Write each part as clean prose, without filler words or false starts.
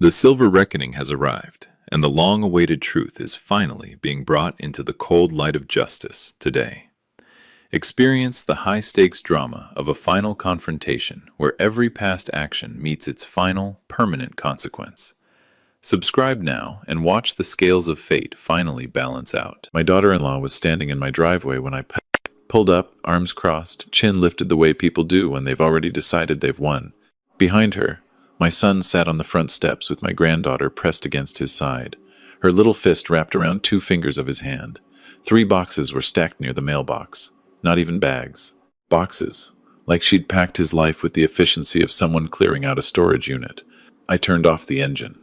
The silver reckoning has arrived, and the long-awaited truth is finally being brought into the cold light of justice today. Experience the high-stakes drama of a final confrontation where every past action meets its final, permanent consequence. Subscribe now and watch the scales of fate finally balance out. My daughter-in-law was standing in my driveway when I pulled up, arms crossed, chin lifted the way people do when they've already decided they've won. Behind her, my son sat on the front steps with my granddaughter pressed against his side, her little fist wrapped around 2 fingers of his hand. 3 boxes were stacked near the mailbox. Not even bags. Boxes. Like she'd packed his life with the efficiency of someone clearing out a storage unit. I turned off the engine.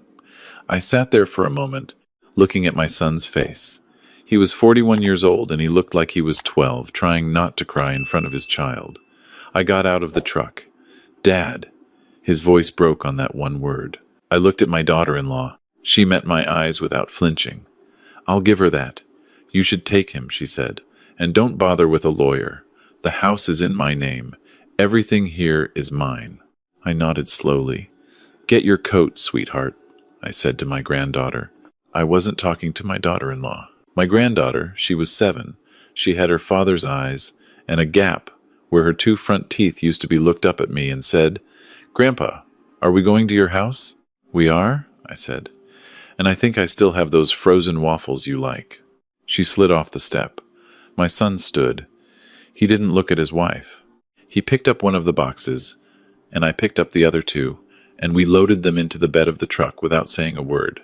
I sat there for a moment, looking at my son's face. He was 41 years old and he looked like he was 12, trying not to cry in front of his child. I got out of the truck. "Dad." His voice broke on that one word. I looked at my daughter-in-law. She met my eyes without flinching. "I'll give her that. You should take him," she said. "And don't bother with a lawyer. The house is in my name. Everything here is mine." I nodded slowly. "Get your coat, sweetheart," I said to my granddaughter. I wasn't talking to my daughter-in-law. My granddaughter, she was 7. She had her father's eyes and a gap where her 2 front teeth used to be, looked up at me and said, "Grandpa, are we going to your house?" "We are," I said. "And I think I still have those frozen waffles you like." She slid off the step. My son stood. He didn't look at his wife. He picked up one of the boxes, and I picked up the other 2, and we loaded them into the bed of the truck without saying a word.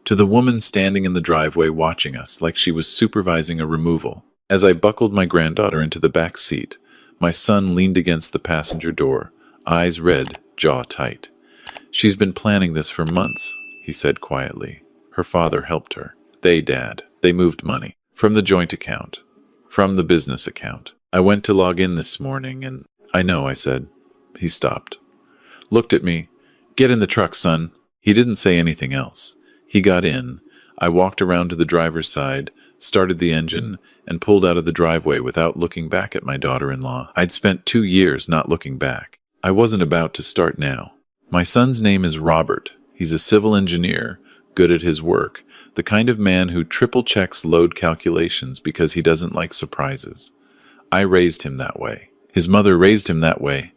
To the woman standing in the driveway watching us like she was supervising a removal. As I buckled my granddaughter into the back seat, my son leaned against the passenger door, eyes red, jaw tight. "She's been planning this for months," he said quietly. Her father helped her. They moved money. From the joint account. From the business account. I went to log in this morning and... "I know," I said. He stopped. Looked at me. "Get in the truck, son." He didn't say anything else. He got in. I walked around to the driver's side, started the engine, and pulled out of the driveway without looking back at my daughter-in-law. I'd spent 2 years not looking back. I wasn't about to start now. My son's name is Robert. He's a civil engineer, good at his work, the kind of man who triple-checks load calculations because he doesn't like surprises. I raised him that way. His mother raised him that way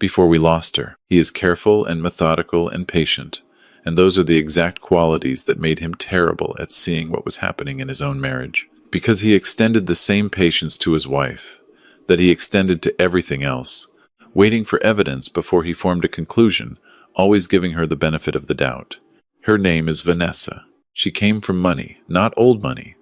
before we lost her. He is careful and methodical and patient, and those are the exact qualities that made him terrible at seeing what was happening in his own marriage. Because he extended the same patience to his wife that he extended to everything else, waiting for evidence before he formed a conclusion, always giving her the benefit of the doubt. Her name is Vanessa. She came from money, not old money,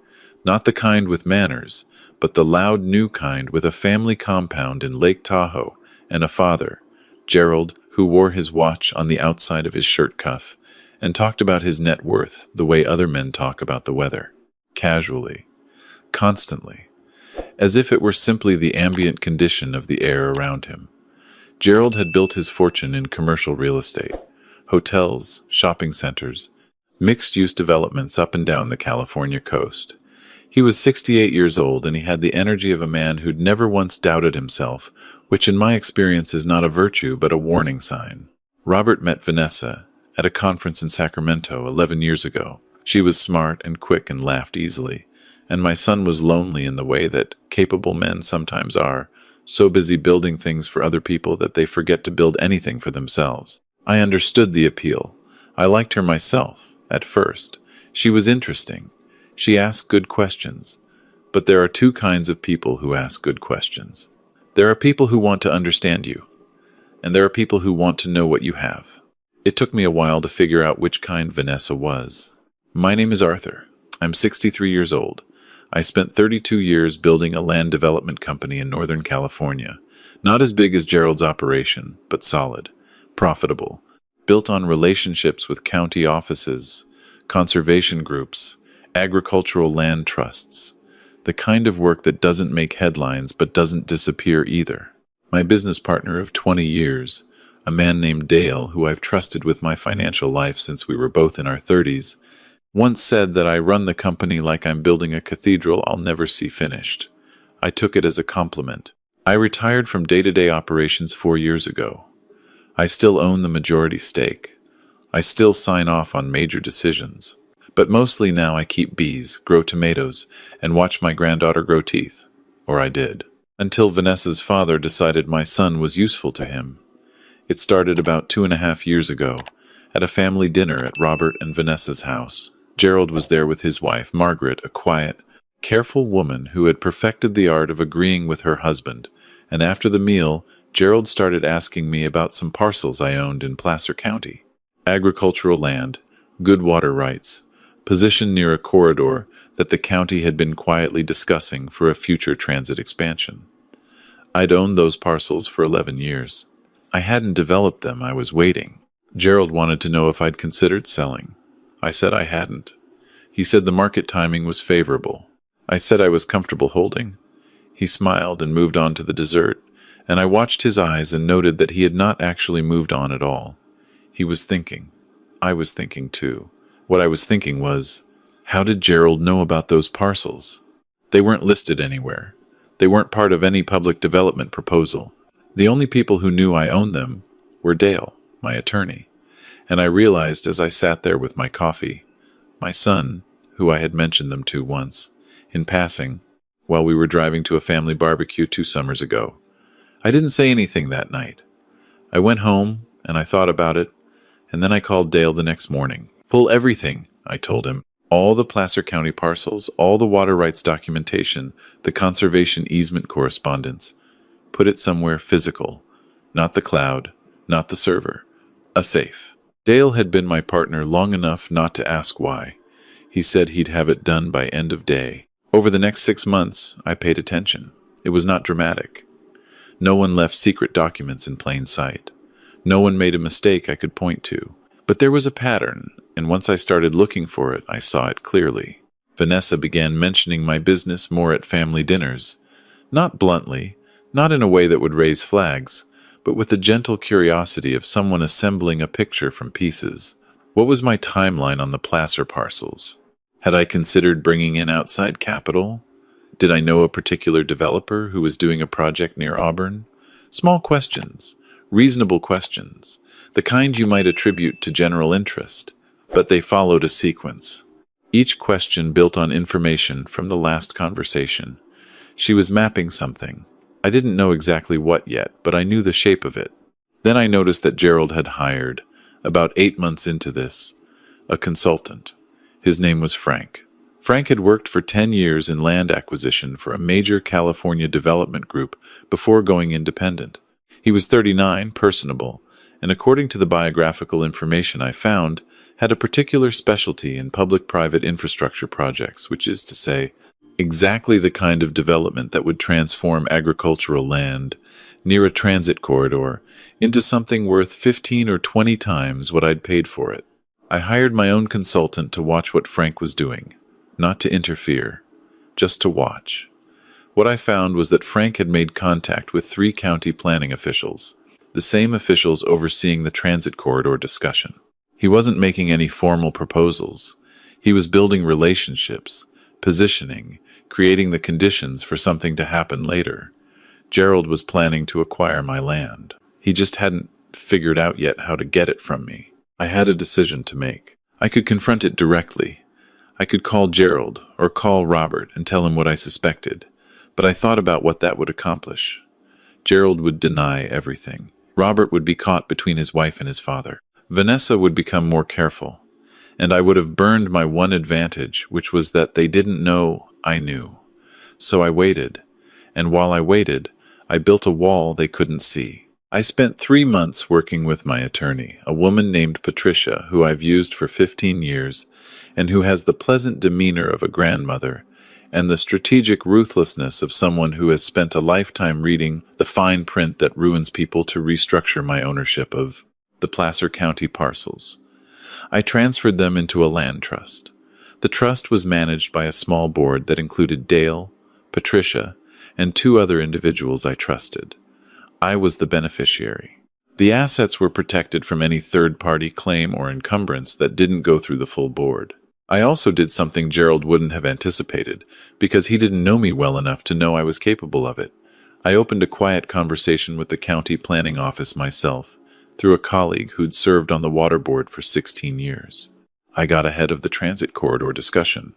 not the kind with manners, but the loud new kind with a family compound in Lake Tahoe and a father, Gerald, who wore his watch on the outside of his shirt cuff and talked about his net worth the way other men talk about the weather, casually, constantly, as if it were simply the ambient condition of the air around him. Gerald had built his fortune in commercial real estate, hotels, shopping centers, mixed-use developments up and down the California coast. He was 68 years old and he had the energy of a man who'd never once doubted himself, which in my experience is not a virtue but a warning sign. Robert met Vanessa at a conference in Sacramento 11 years ago. She was smart and quick and laughed easily, and my son was lonely in the way that capable men sometimes are, so busy building things for other people that they forget to build anything for themselves. I understood the appeal. I liked her myself, at first. She was interesting. She asked good questions. But there are 2 kinds of people who ask good questions. There are people who want to understand you, and there are people who want to know what you have. It took me a while to figure out which kind Vanessa was. My name is Arthur. I'm 63 years old. I spent 32 years building a land development company in Northern California. Not as big as Gerald's operation, but solid, profitable, built on relationships with county offices, conservation groups, agricultural land trusts, the kind of work that doesn't make headlines but doesn't disappear either. My business partner of 20 years, a man named Dale, who I've trusted with my financial life since we were both in our 30s, once said that I run the company like I'm building a cathedral I'll never see finished. I took it as a compliment. I retired from day-to-day operations 4 years ago. I still own the majority stake. I still sign off on major decisions. But mostly now I keep bees, grow tomatoes, and watch my granddaughter grow teeth. Or I did. Until Vanessa's father decided my son was useful to him. It started about 2.5 years ago, at a family dinner at Robert and Vanessa's house. Gerald was there with his wife, Margaret, a quiet, careful woman who had perfected the art of agreeing with her husband, and after the meal, Gerald started asking me about some parcels I owned in Placer County. Agricultural land, good water rights, positioned near a corridor that the county had been quietly discussing for a future transit expansion. I'd owned those parcels for 11 years. I hadn't developed them, I was waiting. Gerald wanted to know if I'd considered selling. I said I hadn't. He said the market timing was favorable. I said I was comfortable holding. He smiled and moved on to the dessert, and I watched his eyes and noted that he had not actually moved on at all. He was thinking. I was thinking too. What I was thinking was, how did Gerald know about those parcels? They weren't listed anywhere. They weren't part of any public development proposal. The only people who knew I owned them were Dale, my attorney. And I realized as I sat there with my coffee, my son, who I had mentioned them to once, in passing, while we were driving to a family barbecue 2 summers ago. I didn't say anything that night. I went home, and I thought about it, and then I called Dale the next morning. Pull everything, I told him. All the Placer County parcels, all the water rights documentation, the conservation easement correspondence. Put it somewhere physical. Not the cloud, not the server. A safe. Dale had been my partner long enough not to ask why. He said he'd have it done by end of day. Over the next 6 months, I paid attention. It was not dramatic. No one left secret documents in plain sight. No one made a mistake I could point to. But there was a pattern, and once I started looking for it, I saw it clearly. Vanessa began mentioning my business more at family dinners. Not bluntly, not in a way that would raise flags, but with the gentle curiosity of someone assembling a picture from pieces. What was my timeline on the Placer parcels? Had I considered bringing in outside capital? Did I know a particular developer who was doing a project near Auburn? Small questions, reasonable questions, the kind you might attribute to general interest, but they followed a sequence. Each question built on information from the last conversation. She was mapping something. I didn't know exactly what yet, but I knew the shape of it. Then I noticed that Gerald had hired, about 8 months into this, a consultant. His name was Frank. Frank had worked for 10 years in land acquisition for a major California development group before going independent. He was 39, personable, and according to the biographical information I found, had a particular specialty in public-private infrastructure projects, which is to say, exactly the kind of development that would transform agricultural land near a transit corridor into something worth 15 or 20 times what I'd paid for it. I hired my own consultant to watch what Frank was doing, not to interfere, just to watch. What I found was that Frank had made contact with 3 county planning officials, the same officials overseeing the transit corridor discussion. He wasn't making any formal proposals. He was building relationships, positioning, creating the conditions for something to happen later. Gerald was planning to acquire my land. He just hadn't figured out yet how to get it from me. I had a decision to make. I could confront it directly. I could call Gerald or call Robert and tell him what I suspected, but I thought about what that would accomplish. Gerald would deny everything. Robert would be caught between his wife and his father. Vanessa would become more careful, and I would have burned my one advantage, which was that they didn't know I knew. So I waited, and while I waited, I built a wall they couldn't see. I spent 3 months working with my attorney, a woman named Patricia, who I've used for 15 years, and who has the pleasant demeanor of a grandmother, and the strategic ruthlessness of someone who has spent a lifetime reading the fine print that ruins people to restructure my ownership of the Placer County parcels. I transferred them into a land trust. The trust was managed by a small board that included Dale, Patricia, and 2 other individuals I trusted. I was the beneficiary. The assets were protected from any third-party claim or encumbrance that didn't go through the full board. I also did something Gerald wouldn't have anticipated, because he didn't know me well enough to know I was capable of it. I opened a quiet conversation with the county planning office myself, through a colleague who'd served on the water board for 16 years. I got ahead of the transit corridor discussion.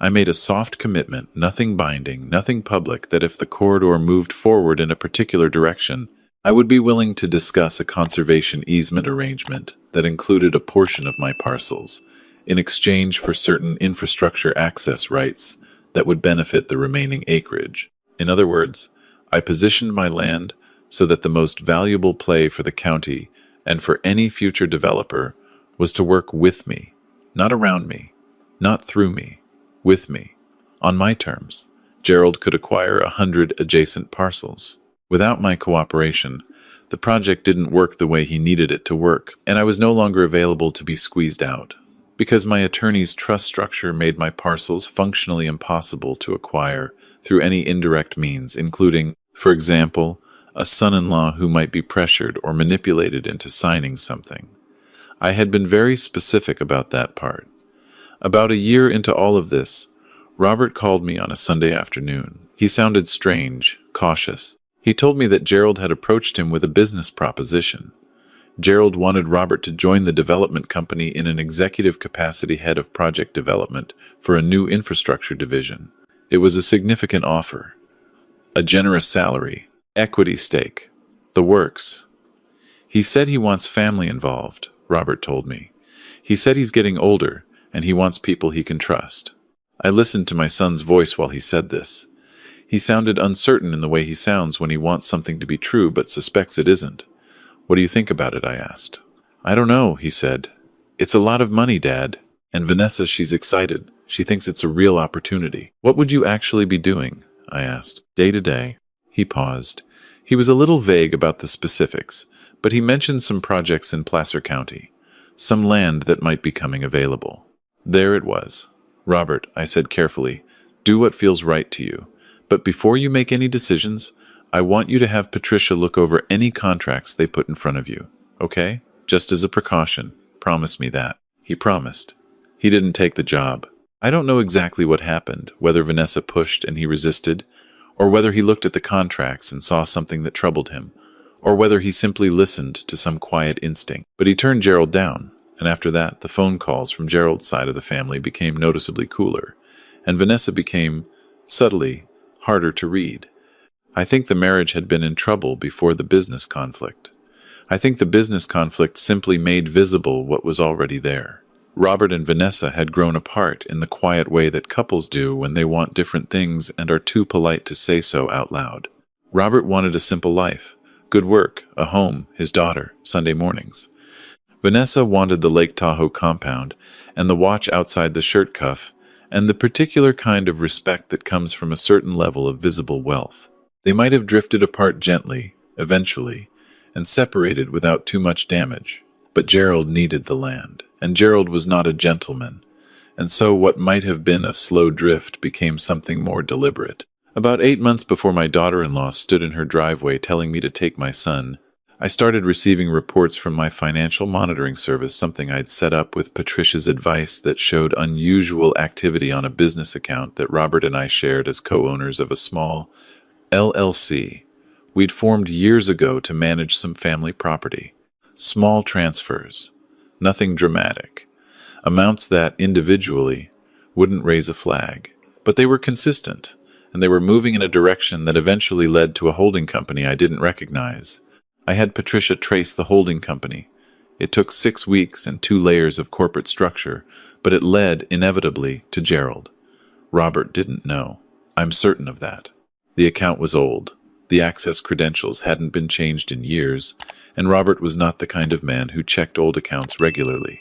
I made a soft commitment, nothing binding, nothing public, that if the corridor moved forward in a particular direction, I would be willing to discuss a conservation easement arrangement that included a portion of my parcels in exchange for certain infrastructure access rights that would benefit the remaining acreage. In other words, I positioned my land so that the most valuable play for the county and for any future developer was to work with me, not around me, not through me, with me, on my terms. Gerald could acquire 100 adjacent parcels. Without my cooperation, the project didn't work the way he needed it to work, and I was no longer available to be squeezed out, because my attorney's trust structure made my parcels functionally impossible to acquire through any indirect means, including, for example, a son-in-law who might be pressured or manipulated into signing something. I had been very specific about that part. About a year into all of this, Robert called me on a Sunday afternoon. He sounded strange, cautious. He told me that Gerald had approached him with a business proposition. Gerald wanted Robert to join the development company in an executive capacity, head of project development for a new infrastructure division. It was a significant offer. A generous salary, equity stake, the works. He said he wants family involved, Robert told me. He said he's getting older, and he wants people he can trust. I listened to my son's voice while he said this. He sounded uncertain in the way he sounds when he wants something to be true but suspects it isn't. "What do you think about it?" I asked. "I don't know," he said. "It's a lot of money, Dad. And Vanessa, she's excited. She thinks it's a real opportunity." "What would you actually be doing?" I asked. "Day to day." He paused. He was a little vague about the specifics, but he mentioned some projects in Placer County, some land that might be coming available. There it was. "Robert," I said carefully, "do what feels right to you. But before you make any decisions, I want you to have Patricia look over any contracts they put in front of you, okay? Just as a precaution. Promise me that." He promised. He didn't take the job. I don't know exactly what happened, whether Vanessa pushed and he resisted, or whether he looked at the contracts and saw something that troubled him, or whether he simply listened to some quiet instinct. But he turned Gerald down, and after that, the phone calls from Gerald's side of the family became noticeably cooler, and Vanessa became, subtly, harder to read. I think the marriage had been in trouble before the business conflict. I think the business conflict simply made visible what was already there. Robert and Vanessa had grown apart in the quiet way that couples do when they want different things and are too polite to say so out loud. Robert wanted a simple life, good work, a home, his daughter, Sunday mornings. Vanessa wanted the Lake Tahoe compound and the watch outside the shirt cuff and the particular kind of respect that comes from a certain level of visible wealth. They might have drifted apart gently, eventually, and separated without too much damage. But Gerald needed the land, and Gerald was not a gentleman, and so what might have been a slow drift became something more deliberate. About 8 months before my daughter-in-law stood in her driveway telling me to take my son, I started receiving reports from my financial monitoring service, something I'd set up with Patricia's advice, that showed unusual activity on a business account that Robert and I shared as co-owners of a small LLC we'd formed years ago to manage some family property. Small transfers, nothing dramatic, amounts that, individually, wouldn't raise a flag. But they were consistent, and they were moving in a direction that eventually led to a holding company I didn't recognize. I had Patricia trace the holding company. It took 6 weeks and 2 layers of corporate structure, but it led, inevitably, to Gerald. Robert didn't know. I'm certain of that. The account was old. The access credentials hadn't been changed in years, and Robert was not the kind of man who checked old accounts regularly.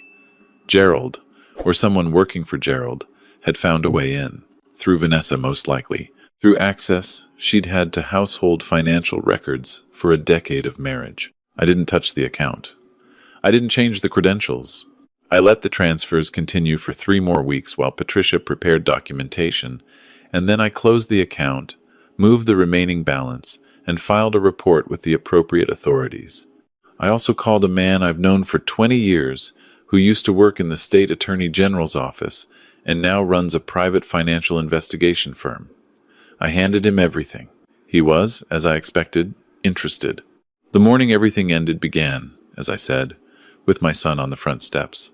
Gerald, or someone working for Gerald, had found a way in. Through Vanessa, most likely. Through access she'd had to household financial records for a decade of marriage. I didn't touch the account. I didn't change the credentials. I let the transfers continue for 3 more weeks while Patricia prepared documentation, and then I closed the account, moved the remaining balance, and filed a report with the appropriate authorities. I also called a man I've known for 20 years who used to work in the state attorney general's office and now runs a private financial investigation firm. I handed him everything. He was, as I expected, interested. The morning everything ended began, as I said, with my son on the front steps.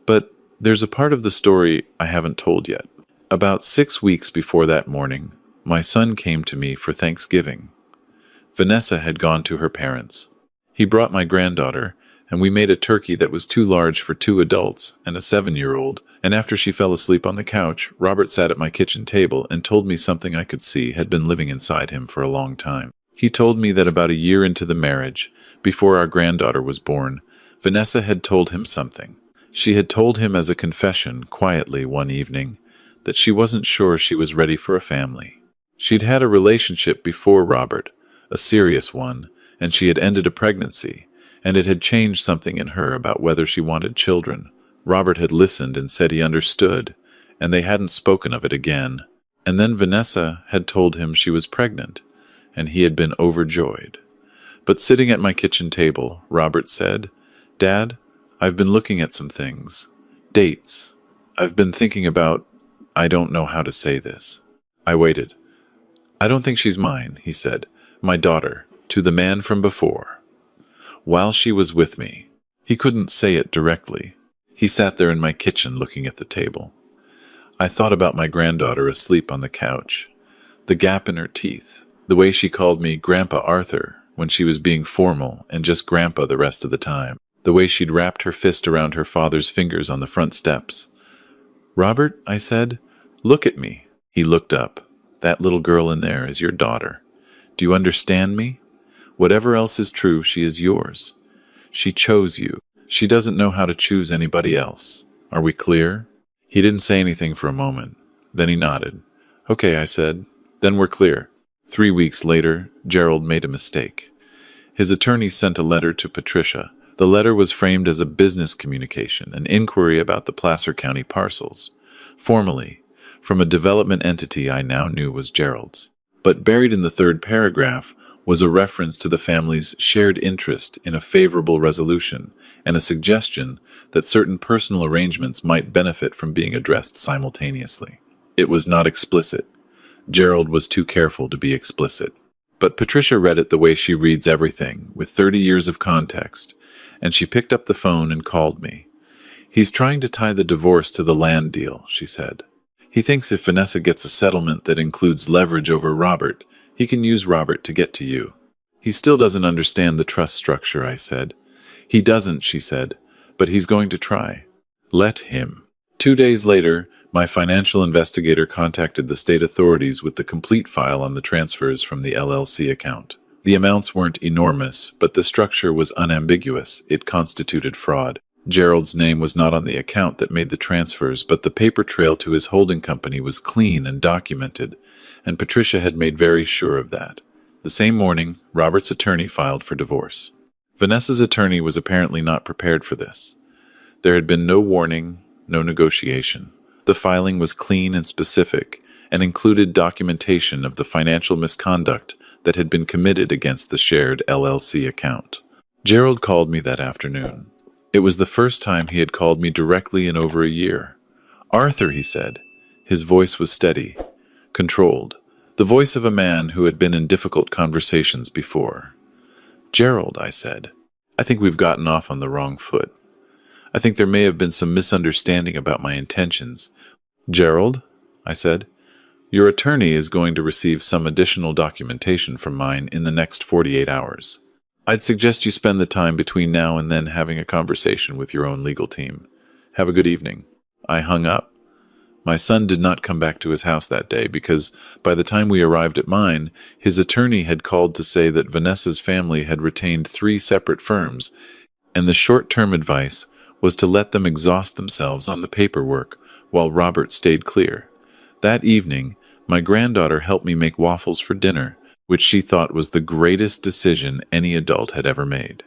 But there's a part of the story I haven't told yet. About 6 weeks before that morning, my son came to me for Thanksgiving. Vanessa had gone to her parents. He brought my granddaughter, and we made a turkey that was too large for 2 adults and a 7-year-old, and after she fell asleep on the couch, Robert sat at my kitchen table and told me something I could see had been living inside him for a long time. He told me that about a year into the marriage, before our granddaughter was born, Vanessa had told him something. She had told him as a confession, quietly one evening, that she wasn't sure she was ready for a family. She'd had a relationship before Robert, a serious one, and she had ended a pregnancy, and it had changed something in her about whether she wanted children. Robert had listened and said he understood, and they hadn't spoken of it again. And then Vanessa had told him she was pregnant, and he had been overjoyed. But sitting at my kitchen table, Robert said, "Dad, I've been looking at some things. Dates. I've been thinking about, I don't know how to say this." I waited. "I don't think she's mine," he said. "My daughter, to the man from before. While she was with me." He couldn't say it directly. He sat there in my kitchen looking at the table. I thought about my granddaughter asleep on the couch, the gap in her teeth, the way she called me Grandpa Arthur when she was being formal and just Grandpa the rest of the time, the way she'd wrapped her fist around her father's fingers on the front steps. "Robert," I said, "look at me." He looked up. "That little girl in there is your daughter. Do you understand me? Whatever else is true, she is yours. She chose you. She doesn't know how to choose anybody else. Are we clear?" He didn't say anything for a moment. Then he nodded. "Okay," I said. "Then we're clear." 3 weeks later, Gerald made a mistake. His attorney sent a letter to Patricia. The letter was framed as a business communication, an inquiry about the Placer County parcels. Formally, from a development entity I now knew was Gerald's. But buried in the 3rd paragraph was a reference to the family's shared interest in a favorable resolution and a suggestion that certain personal arrangements might benefit from being addressed simultaneously. It was not explicit. Gerald was too careful to be explicit. But Patricia read it the way she reads everything, with 30 years of context, and she picked up the phone and called me. "He's trying to tie the divorce to the land deal," she said. "He thinks if Vanessa gets a settlement that includes leverage over Robert, he can use Robert to get to you." "He still doesn't understand the trust structure," I said. "He doesn't," she said, "but he's going to try. Let him." 2 days later, my financial investigator contacted the state authorities with the complete file on the transfers from the LLC account. The amounts weren't enormous, but the structure was unambiguous. It constituted fraud. Gerald's name was not on the account that made the transfers, but the paper trail to his holding company was clean and documented, and Patricia had made very sure of that. The same morning, Robert's attorney filed for divorce. Vanessa's attorney was apparently not prepared for this. There had been no warning, no negotiation. The filing was clean and specific, and included documentation of the financial misconduct that had been committed against the shared LLC account. Gerald called me that afternoon. It was the first time he had called me directly in over a year. "Arthur," he said. His voice was steady, controlled, the voice of a man who had been in difficult conversations before. "Gerald," I said, "I think we've gotten off on the wrong foot. I think there may have been some misunderstanding about my intentions." "Gerald," I said, "your attorney is going to receive some additional documentation from mine in the next 48 hours. I'd suggest you spend the time between now and then having a conversation with your own legal team. Have a good evening." I hung up. My son did not come back to his house that day because, by the time we arrived at mine, his attorney had called to say that Vanessa's family had retained 3 separate firms, and the short-term advice was to let them exhaust themselves on the paperwork while Robert stayed clear. That evening, my granddaughter helped me make waffles for dinner, which she thought was the greatest decision any adult had ever made.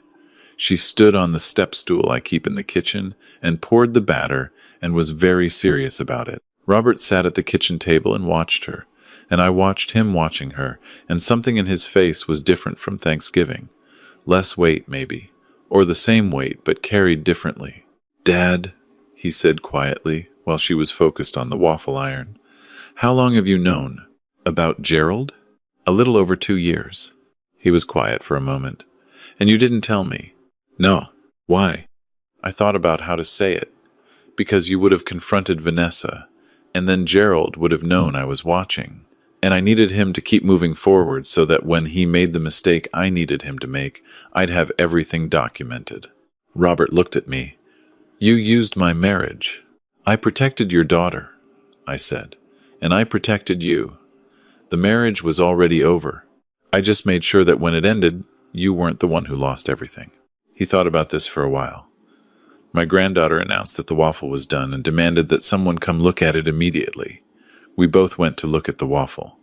She stood on the step stool I keep in the kitchen and poured the batter and was very serious about it. Robert sat at the kitchen table and watched her, and I watched him watching her, and something in his face was different from Thanksgiving. Less weight, maybe, or the same weight but carried differently. "Dad," he said quietly while she was focused on the waffle iron, "how long have you known about Gerald?" "A little over 2 years." He was quiet for a moment. "And you didn't tell me?" No. Why? I thought about how to say it. Because you would have confronted Vanessa, and then Gerald would have known I was watching. And I needed him to keep moving forward so that when he made the mistake I needed him to make, I'd have everything documented. Robert looked at me. You used my marriage. I protected your daughter, I said, and I protected you. The marriage was already over. I just made sure that when it ended, you weren't the one who lost everything. He thought about this for a while. My granddaughter announced that the waffle was done and demanded that someone come look at it immediately. We both went to look at the waffle.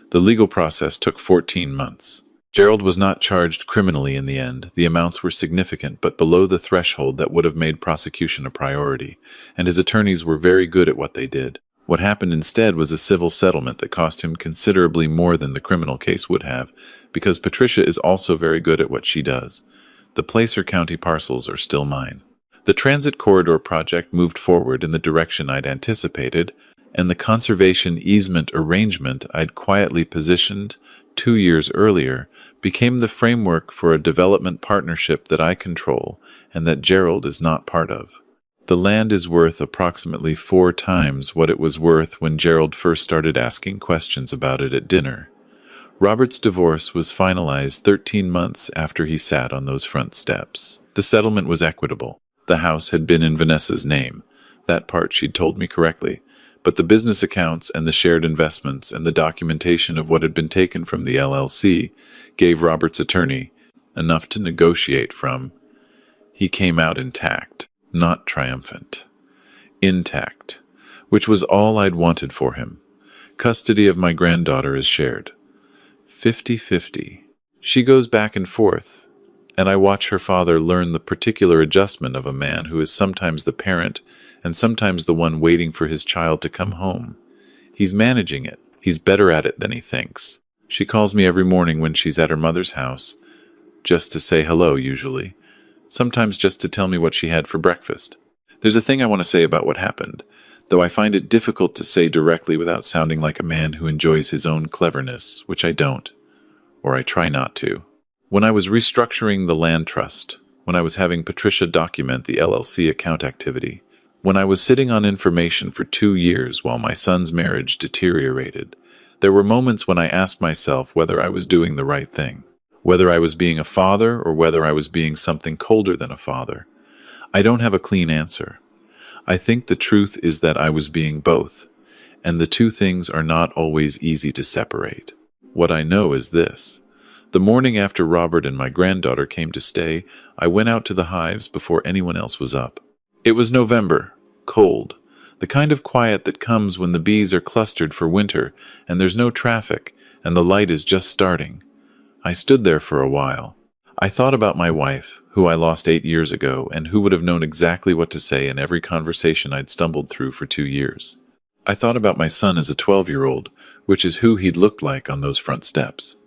The legal process took 14 months. Gerald was not charged criminally in the end. The amounts were significant but below the threshold that would have made prosecution a priority, and his attorneys were very good at what they did. What happened instead was a civil settlement that cost him considerably more than the criminal case would have, because Patricia is also very good at what she does. The Placer County parcels are still mine. The transit corridor project moved forward in the direction I'd anticipated, and the conservation easement arrangement I'd quietly positioned 2 years earlier became the framework for a development partnership that I control and that Gerald is not part of. The land is worth approximately 4 times what it was worth when Gerald first started asking questions about it at dinner. Robert's divorce was finalized 13 months after he sat on those front steps. The settlement was equitable. The house had been in Vanessa's name. That part she'd told me correctly. But the business accounts and the shared investments and the documentation of what had been taken from the LLC gave Robert's attorney enough to negotiate from. He came out intact, not triumphant. Intact, which was all I'd wanted for him. Custody of my granddaughter is shared. 50-50. She goes back and forth, and I watch her father learn the particular adjustment of a man who is sometimes the parent and sometimes the one waiting for his child to come home. He's managing it. He's better at it than he thinks. She calls me every morning when she's at her mother's house, just to say hello usually, sometimes just to tell me what she had for breakfast. There's a thing I want to say about what happened, though I find it difficult to say directly without sounding like a man who enjoys his own cleverness, which I don't, or I try not to. When I was restructuring the land trust, when I was having Patricia document the LLC account activity, when I was sitting on information for 2 years while my son's marriage deteriorated, there were moments when I asked myself whether I was doing the right thing, whether I was being a father or whether I was being something colder than a father. I don't have a clean answer. I think the truth is that I was being both, and the two things are not always easy to separate. What I know is this. The morning after Robert and my granddaughter came to stay, I went out to the hives before anyone else was up. It was November, cold, the kind of quiet that comes when the bees are clustered for winter and there's no traffic and the light is just starting. I stood there for a while. I thought about my wife, who I lost 8 years ago and who would have known exactly what to say in every conversation I'd stumbled through for 2 years. I thought about my son as a 12-year-old, which is who he'd looked like on those front steps.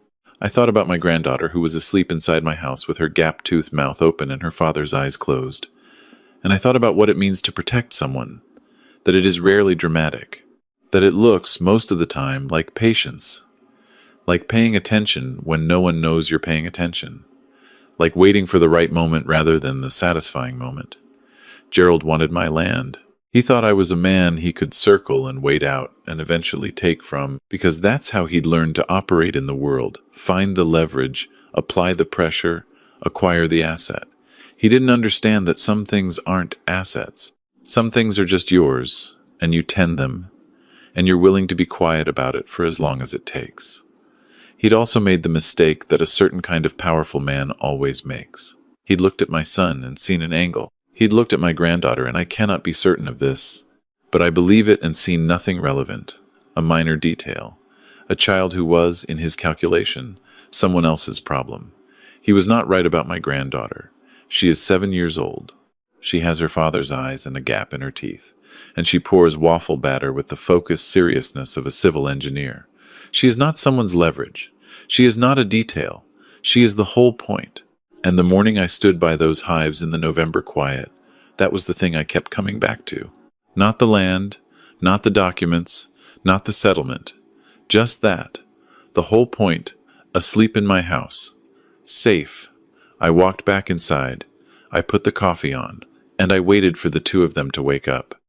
I thought about my granddaughter who was asleep inside my house with her gap-toothed mouth open and her father's eyes closed. And I thought about what it means to protect someone, that it is rarely dramatic, that it looks, most of the time, like patience, like paying attention when no one knows you're paying attention, like waiting for the right moment rather than the satisfying moment. Gerald wanted my land. He thought I was a man he could circle and wait out and eventually take from, because that's how he'd learned to operate in the world, find the leverage, apply the pressure, acquire the asset. He didn't understand that some things aren't assets. Some things are just yours, and you tend them, and you're willing to be quiet about it for as long as it takes. He'd also made the mistake that a certain kind of powerful man always makes. He'd looked at my son and seen an angle. He'd looked at my granddaughter, and I cannot be certain of this, but I believe it and seen nothing relevant, a minor detail, a child who was, in his calculation, someone else's problem. He was not right about my granddaughter. She is 7 years old. She has her father's eyes and a gap in her teeth, and she pours waffle batter with the focused seriousness of a civil engineer. She is not someone's leverage. She is not a detail. She is the whole point. And the morning I stood by those hives in the November quiet, that was the thing I kept coming back to. Not the land, not the documents, not the settlement. Just that. The whole point, asleep in my house. Safe. I walked back inside. I put the coffee on, and I waited for the two of them to wake up.